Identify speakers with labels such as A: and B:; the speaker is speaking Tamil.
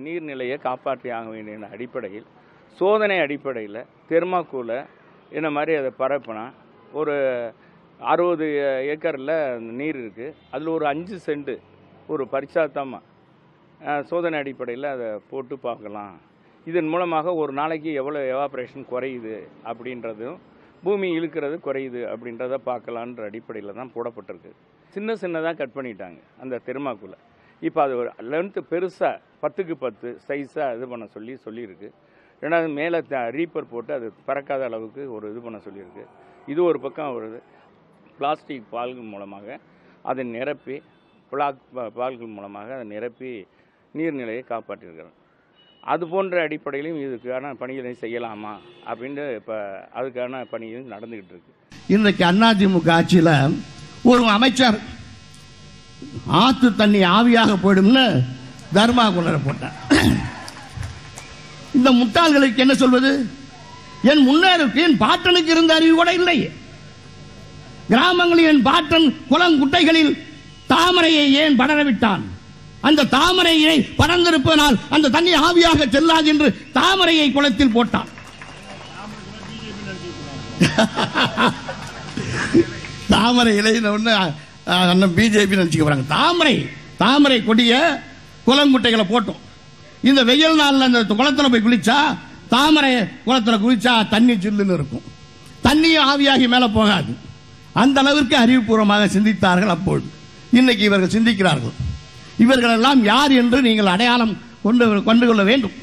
A: நீர்நிலையை காப்பாற்றி ஆக வேண்டிய அடிப்படையில் சோதனை அடிப்படையில் தெர்மாக்கோலை இந்த மாதிரி அதை பரப்புனா ஒரு 60 ஏக்கரில் நீர் இருக்குது. அதில் ஒரு 5 சென்ட் ஒரு பரிச்சாத்தமாக சோதனை அடிப்படையில் அதை போட்டு பார்க்கலாம். இதன் மூலமாக ஒரு நாளைக்கு எவ்வளோ எவாப்ரேஷன் குறையுது அப்படின்றதும் பூமி இழுக்கிறது குறையுது அப்படின்றத பார்க்கலான்ற அடிப்படையில் தான் போடப்பட்டிருக்கு. சின்னதாக கட் பண்ணிட்டாங்க அந்த தெர்மாக்கோலை. இப்போ அது ஒரு லென்த்து பெருசாக 10க்கு 10 சைஸாக இது பண்ண சொல்லியிருக்கு. ரெண்டாவது மேலே ரீப்பர் போட்டு அது பறக்காத அளவுக்கு ஒரு இது பண்ண சொல்லியிருக்கு. இது ஒரு பக்கம் வருது. பிளாஸ்டிக் பால்கள் மூலமாக அதை நிரப்பி பால்கள் மூலமாக அதை நிரப்பி நீர்நிலையை காப்பாற்றியிருக்கிறோம். அது போன்ற அடிப்படையிலும் இதுக்கான பணிகளை செய்யலாமா அப்படின்ட்டு இப்போ அதுக்கான பணிகள் நடந்துக்கிட்டு இருக்கு.
B: இன்றைக்கு அதிமுக ஆட்சியில் ஒரு அமைச்சர் ஆற்று தண்ணி ஆவியாக போயிடும்னு தர்மாக்கோலை போட்டார். இந்த முட்டாள்களுக்கு என்ன சொல்வது? என் முன்னேறுக்கு என் பாட்டனுக்கு இருந்த அறிவு கூட இல்லை. கிராமங்களில் என் பாட்டன் குளங்குட்டைகளில் தாமரையை ஏன் படரவிட்டான்? அந்த தாமரையை படர்ந்திருப்பதனால் அந்த தண்ணி ஆவியாக செல்லாது என்று தாமரையை குளத்தில் போட்டான். தாமரை இலைன்னு பிஜேபி நினைச்சுக்க போறாங்க. தாமரை கொடிய குளங்குட்டைகளை போட்டோம். இந்த வெயில் நாள்ல அந்த குளத்துல போய் குளிச்சா, தாமரை குளத்துல குளிச்சா தண்ணி சில்லுன்னு இருக்கும். தண்ணியும் ஆவியாகி மேல போகாது. அந்த அளவிற்கு அறிவுபூர்வமாக சிந்தித்தார்கள். அப்போது இன்னைக்கு இவர்கள் சிந்திக்கிறார்கள். இவர்கள் எல்லாம் யார் என்று நீங்கள் அடையாளம் கொண்டு கொள்ள வேண்டும்.